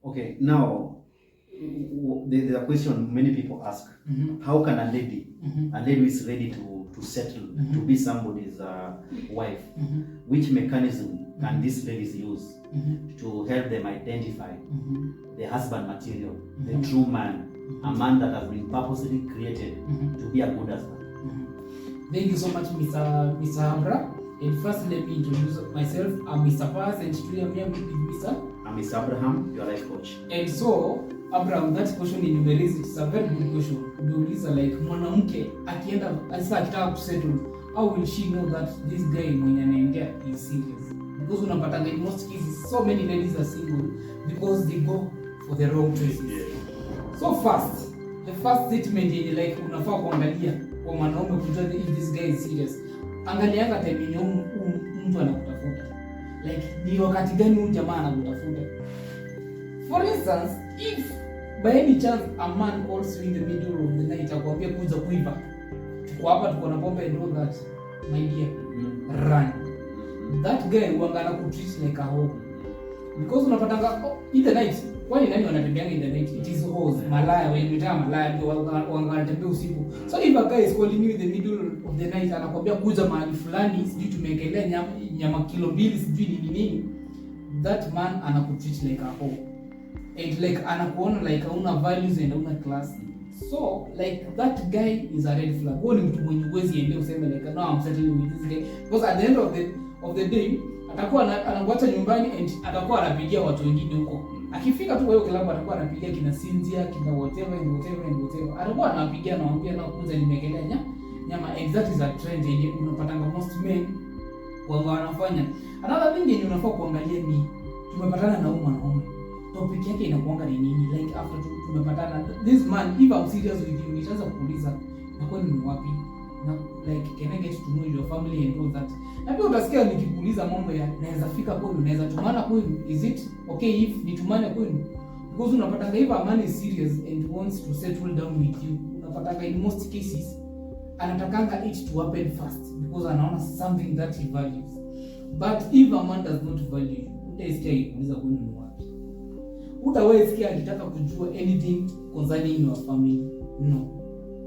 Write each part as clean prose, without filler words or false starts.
Okay, now there's a question many people ask. How can a lady who is ready to settle, to be somebody's wife, which mechanism can these ladies use to help them identify the husband material, the true man, a man that has been purposely created to be a good husband? Thank you so much, Mr. Abra. And first, let me introduce myself. I'm Mr. Paz, and today I'm here with Mr. I'm Mr. Abraham, your life coach. And so, Abraham, that question in the raise, it's a very good question. Uliuliza like mwanamke akienda sasa akitaka kusettle, how will she know that this guy mwenye anaendea is serious? Because unapata in most cases so many ladies are single because they go for the wrong choices. Yeah. So first, the first statement yenye like unafaa kuangalia kwa mwanaume kujua if this guy is serious. Angalianga time yenye mtu anakutafuta. Like ni wakati gani huyu jamaa anakutafuta? For instance, if by any chance a man calls you in the middle of the night akwambia kuja kuiba, tuko hapa tuko na pombe and all that, my dear, run. That guy wangana kutreat like a hoe. Because unapatanga in the night, kwani nani wanatembeanga in the night? It is hoes, malaya, when you tell malaya ndio wanatembea usiku. So if a guy is calling you in the middle of the night anakwambia kuja mahali fulani sijui tumekelea nyama kilo 2 sijui nini, that man anakutreat like a hoe. And like anakuona like hauna values and hauna class. So like that guy is a red flag. Huyo ni mtu mwenye uwezi ende useme like no, I'm settling with this guy, because at the end of the day atakuwa anakuacha nyumbani and atakuwa anapigia watu wengine huko. Akifika tu kwa hiyo club atakuwa anapigia kina Cynthia, kina whatever. Atakuwa anapigia na mwambia na kuuza nimekelea nyama, and that is a trend yenye unapatanga most men wanafanya. Another thing yenye unafaa kuangalia ni tumepatana na huyu mwanaume, topic yake inakuanga ni nini? Like after tumepatana, this man, if I'm serious with you, nitaanza kuuliza na kwani ni wapi, na like can I get to know your family and all that. Na pia utasikia nikikuuliza mambo ya naweza fika kwenu, naweza tumana kwenu, is it okay if nitumane kwenu? Because unapata if a man is serious and wants to settle down with you, unapata in most cases anatakanga it to happen fast because anaona something that he values. But if a man does not value you, utaisikia kuuliza kwenu ni wapi. Utawesikia akitaka kujua anything concerning your family. No.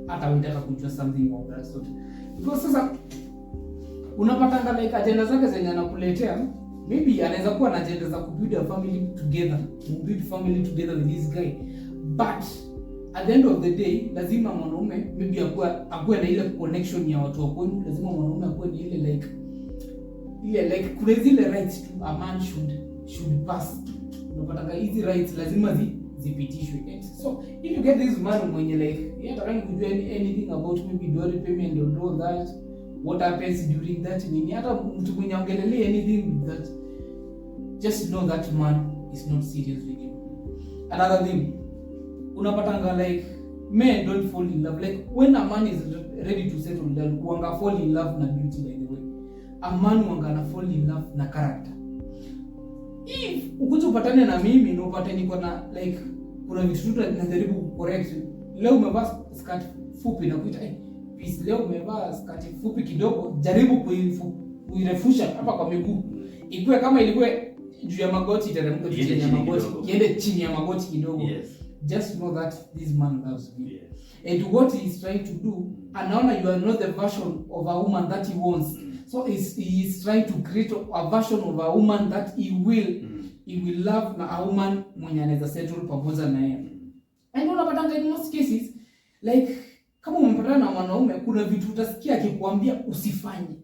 Hata unataka kujua something of that sort. Because sasa unapatanga like agenda zake zenye anakuletea, maybe anaweza kuwa na agenda za kubuild a family together, build family together with this guy. But at the end of the day, lazima mwanaume maybe akuwe na ile connection ya watu wa kwenu, lazima mwanaume akuwe na ile like kuna zile rights to a man should pass. Unapatanga hizi rights lazima zipitishwe. So if you get this man mwenye like trying to do anything about maybe dowry payment and all that, what happens during that nini, hata mtu mwenye ongelelea anything with that, just know that man is not serious with you. Another thing, unapatanga like men don't fall in love. Like when a man is ready to settle down, wanga fall in love na beauty. By the way, a man wanga na fall in love na character. If ukuja upatane na mimi na upate niko na like kuna vitu najaribu correct, leo umevaa skirt fupi na kuita peace, leo umevaa skirt fupi kidogo, jaribu kuirefusha hapa kwa miguu ikuwe kama ilikuwa juu ya magoti, iteremka chini ya magoti, iende chini ya magoti kidogo. Yes. Just know that this man loves me. Yes. And what he is trying to do, anaona you are not the version of a woman that he wants. So he is trying to create a version of a woman that he will love, na a woman mwenye anaweza settle pamoja na yeye. And unapata in most cases like kama umepatana na mwanaume, kuna vitu utasikia akikwambia usifanye.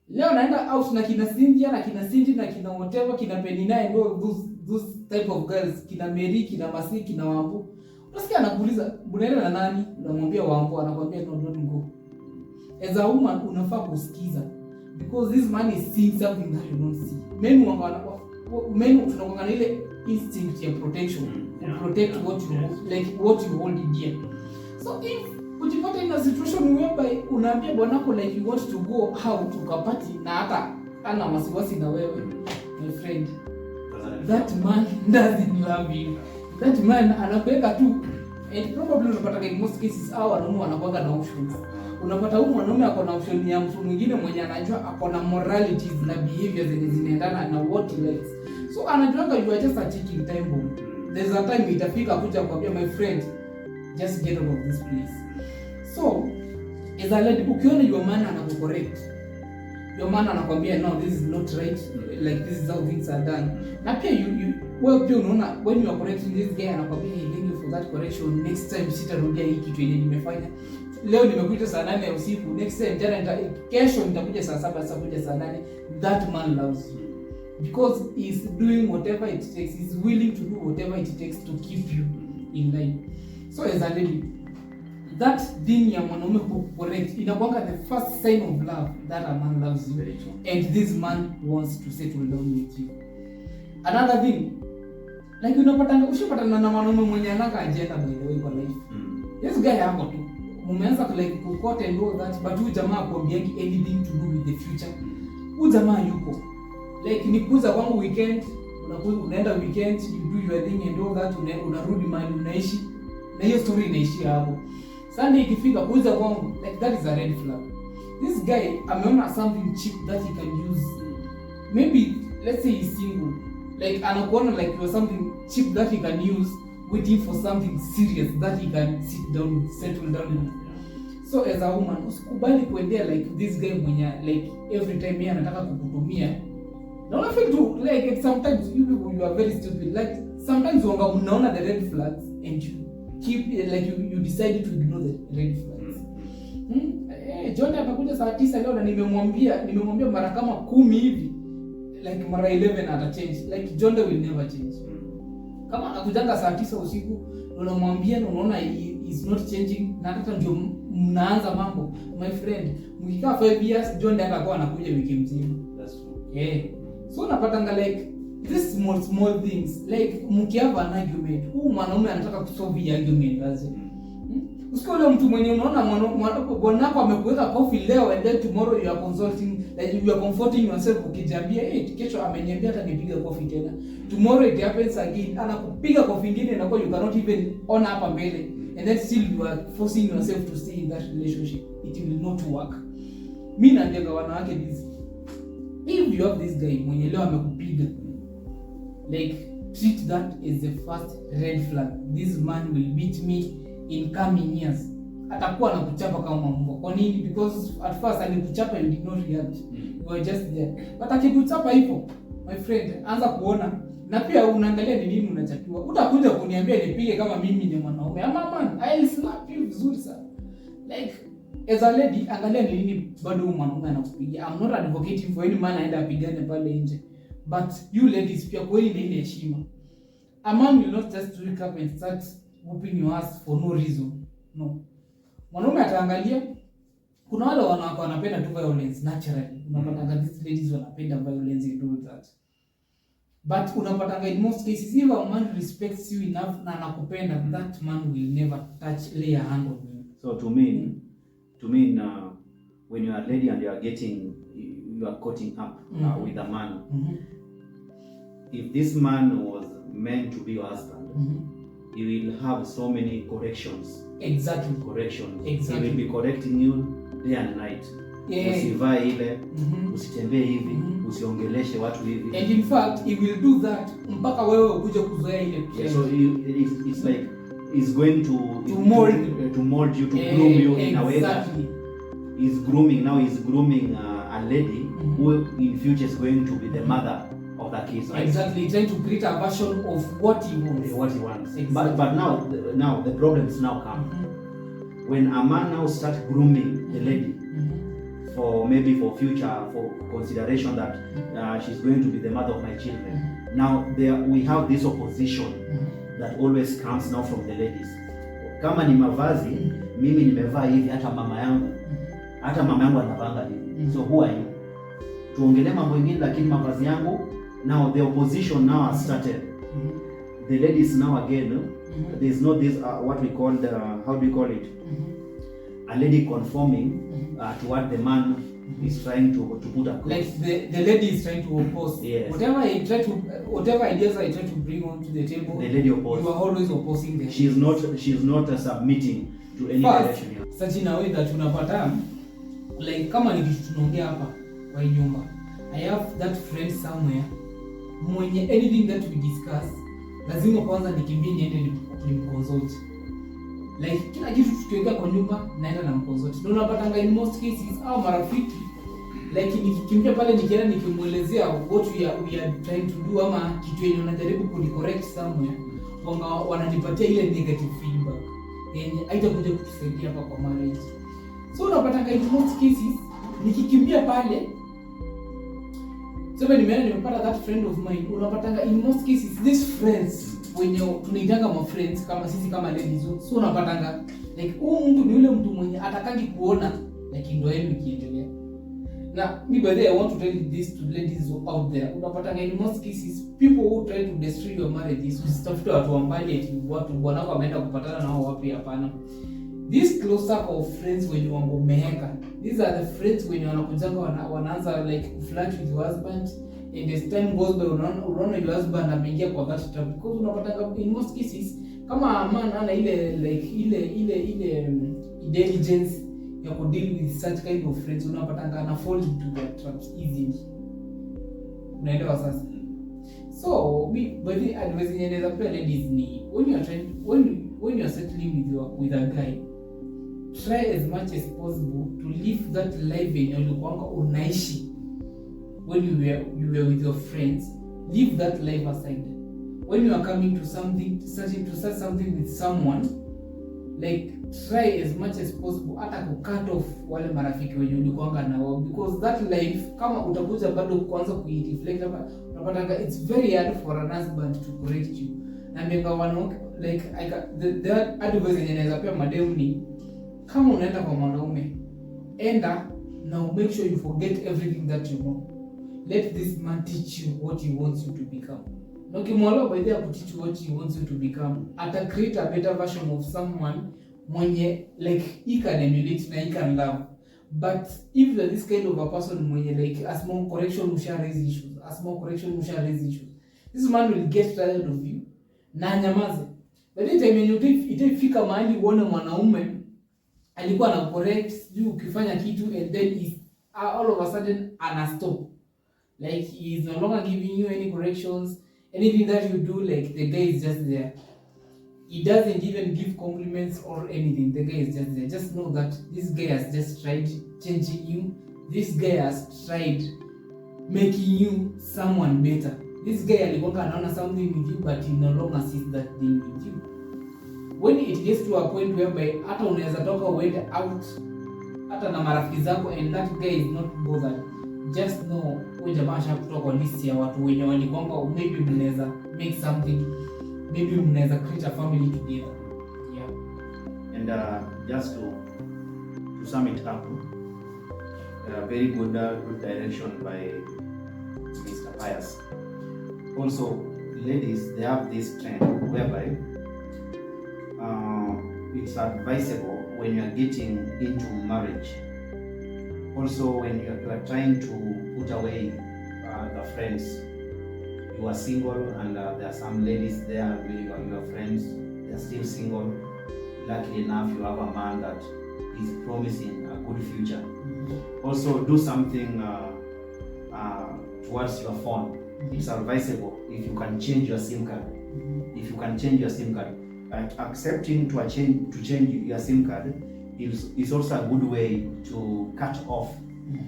Leo naenda out na kina Cynthia na kina Cindy na kina whatever, kina Penina and all those type of girls, kina Mary, kina Masi, kina Wambu. Unasikia anakuuliza unaenda na nani? Unamwambia Wambu, anakuambia no, don't go. As a woman unafaa kusikiza, because this man is seeing something that you don't see. Men tunakuwa na ile instinct ya protection, to protect what you hold dear. So if ujipata in a situation whereby unaambia bwanako like you want to go out ukapati na hata ana wasiwasi na wewe, my friend, that man doesn't love you. That man anakuweka tu, and probably unapata in most cases wanaume wanakuwa na options. Unapata huyu mwanaume ako na option ya mtu mwingine mwenye anajua ako na moralities na behaviors zenye zinaendana na what he likes. So anajuanga you are just a ticking time bomb. There's a time itafika kuja kuambia my friend just get out of this place. So as a lady, ukiona your man anakucorrect, your man anakwambia no, this is not right, like this is how things are done. Na pia wewe pia unaona when you are correcting this guy anakwambia hey, thank you for that correction, next time sitarudia hii kitu yenye nimefanya. Leo nimekuita saa 8 ya usiku, next time kesho nitakuja saa 7, sitakuja saa 8. That man loves you because he's doing whatever it takes, he's willing to do whatever it takes to keep you in line. So as a lady, that thing ya mwanaume correct inakuanga the first sign of love that a man loves you and this man wants to settle down with you. Another thing, like ushapatana na mwanaume mwenye anaka agenda by the way kwa life. This guy hapo tu mumeanza like kuquote and all that, but huyu jamaa hakuambiangi anything to do with the future. Huyu jamaa yuko like nikuza kwangu weekend, unaenda weekend, you do your thing and all that, unarudi mahali unaishi na hiyo story inaishia hapo. Sunday ikifika kuuza kwangu, like that is a red flag. This guy ameona something cheap that he can use. Maybe let's say he's single, like anakuona like you something cheap that he can use, waiting for something serious that he can sit down, settle down in. So as a woman, usikubali kuendea like this guy mwenye like every time yeye anataka kukutumia. Now I feel to like sometimes you people you are very stupid. Like sometimes unaona the red flags and you keep like you decide to ignore the red flags. John atakuja saa 9 leo na nimemwambia mara kama 10 hivi, like mara 11 ata change. Like John will never change. Kama anakujanga saa 9 usiku unamwambia na unaona is not changing na hata ndio mnaanza mambo, my friend, mkikaa 5 years John atakuwa anakuja wiki mzima. That's true. Yeah. So unapatanga like this small things, like mkiava an argument, huyu mwanaume anataka kusolve hii argument aje. Usikie ule mtu mwenye unaona bwanako amekuweka coffee leo and then tomorrow you are consulting, like you are comforting yourself ukijambia kesho ameniambia hata nipige coffee tena. Tomorrow it happens again, anakupiga coffee nyingine na kwa you cannot even ona hapa mbele, and then still you are forcing yourself to stay in that relationship. It will not work. Mimi najenga wanawake this. If you have this guy mwenye leo amekupiga, like treat that as the first red flag. This man will beat me in coming years. Atakuwa anakuchapa kama mbwa. Kwa nini? Because at first alikuchapa you did not react. You were just there. But akikuchapa hivyo, my friend, anza kuona na pia unaangalia ni nini unachapiwa. Utakuja kuniambia nipige kama mimi ni mwanaume. Ama man, I'll slap you vizuri sana. Like as a lady, angalia ni nini bado mwanaume anakupigia. I'm not advocating for any man aenda apigane pale nje. But you ladies pia kweli ni ile heshima. A man will not just wake up and start whooping your ass for no reason. No. Mwanaume ataangalia, kuna wale wanawake wanapenda tu violence naturally. Unapata these ladies wanapenda violence and do that. But unapata in most cases if a man respects you enough na anakupenda, that man will never lay a hand on you. So to me when you are a lady and you are cutting up with a man, if this man was meant to be your husband, he will have so many corrections. Exactly. He will be correcting you day and night. Usivae ile, usitembee hivi, usiongeleshe watu hivi. And in fact, he will do that mpaka wewe ukuje kuzoea ile. So it's like he's going to mold you, to groom you in a way that he's grooming a lady who in future is going to be the mother of the kids, right? Exactly, trying to create a version of what he wants. Exactly. But now the problems now come when a man now starts grooming the lady for future, for consideration that she's going to be the mother of my children. Now we have this opposition that always comes now from the ladies. Kama ni mavazi, mimi nimevaa hivi, hata mama yangu anavanga hivi. So who are you? Tuongelee mambo mengine lakini mavazi yangu. Now the opposition now has started. The ladies now again, there's not this what we call how do you call it? A lady conforming to what the man is trying to put across. Like the lady is trying to oppose. Yes. Whatever ideas I try to bring onto the table, the lady opposes. You are always opposing them. She's not submitting to any direction. Such in a way that unapata like kama ni kitu tunaongea hapa kwa hii nyumba, I have that friend somewhere mwenye anything that we discuss lazima kwanza nikimbie niende nimconsult. Like kila kitu tukiongea kwa nyumba naenda na mconsult. Ndio unapatanga in most cases au marafiki like nikikimbia pale nikienda nikimuelezea what we are trying to do ama kitu yenye unajaribu kunicorrect somewhere, wananipatia ile negative feedback yenye haitakuja kutusaidia hapa kwa marriage. So unapatanga in most cases nikikimbia pale sasa nimepata that friend of mine, unapatanga in most cases these friends wenye tunaitanga ma friends kama sisi kama ladies. So unapatanga like huyu mtu ni yule mtu mwenye atakangi kuona like ndoa yenu ikiendelea. Na me by the way, I want to tell this to ladies out there. Unapatanga in most cases people who try to destroy your marriages usitafute watu wambali eti watu bwana wako ameenda kupatana nao wapi, hapana. This close circle of friends wenye wango meheka, these are the friends wenye wanakujanga wanaanza like flirt with your husband, and as time goes by unaona your husband ameingia kwa that trap, because unapatanga in most cases kama man ana ile like ile intelligence ya ku deal with such kind of friends, unapatanga ana fall into that traps easily. Unaelewa sasa? So by the advice yenye pia ladies ni when you are settling with a guy, try as much as possible to live that life yenye ulikuwa unaishi when you were with your friends. Leave that life aside. When you are coming to start something with someone, like try as much as possible hata cut off wale marafiki wenye ulikuwa nao, because that life kama utakuja bado kuanza kuireflect hapa, unapata it's very hard for an husband to correct you. Na mbenga wanawake like the advice yenye naweza pia madem ni kama unaenda kwa mwanaume, enda now make sure you forget everything that you know. Let this man teach you what he wants you to become. Na ukimwallow by the way teach you what he wants you to become, ata create a better version of someone mwenye like he can emulate na he can love. But if you're this kind of a person mwenye like a small correction usha raise issues, this man will get tired of you na nyamaze. By the time you itafika mahali uone mwanaume alikuwa na correct you ukifanya kitu and then all of a sudden ana stop, like he is no longer giving you any corrections. Anything that you do, like the guy is just there. He doesn't even give compliments or anything. The guy is just there. Just know that this guy has just tried changing you. This guy has tried making you someone better. This guy alikuwa anaona something with you, but he no longer sees that thing with you. When it gets to a point whereby hata unaweza toka uende out hata na marafiki zako and that guy is not bothered, just know huyo jamaa ashakutoka kwa list ya watu wenye walikuwa maybe mnaweza make something, maybe mnaweza create a family together. Yeah. And just to sum it up, very good direction by Mr. Pius. Also, ladies, they have this trend whereby it's advisable when you are getting into marriage. Also, when you are trying to put away the friends, you are single and there are some ladies there, your friends, they are still single. Luckily enough, you have a man that is promising a good future. Mm-hmm. Also, do something towards your phone. Mm-hmm. It's advisable if you can change your SIM card. Mm-hmm. If you can change your SIM card, accepting to change your SIM card is also a good way to cut off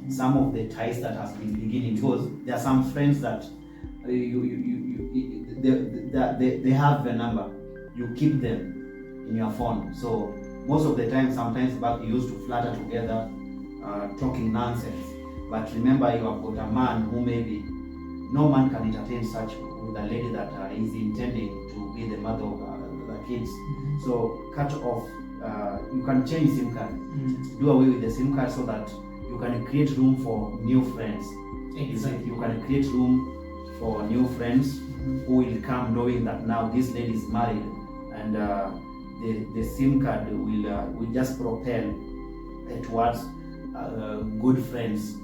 some of the ties that has been beginning, because there are some friends that they have the number, you keep them in your phone. So most of the time, sometimes back you used to flatter together, talking nonsense. But remember, you have got a man who maybe no man can entertain such with a lady that is intending to be the mother of the kids. Mm-hmm. So cut off. You can change SIM card. Mm-hmm. Do away with the SIM card so that you can create room for new friends. Exactly. You can create room for new friends. Mm-hmm. Who will come knowing that now this lady is married, and the SIM card will just propel towards good friends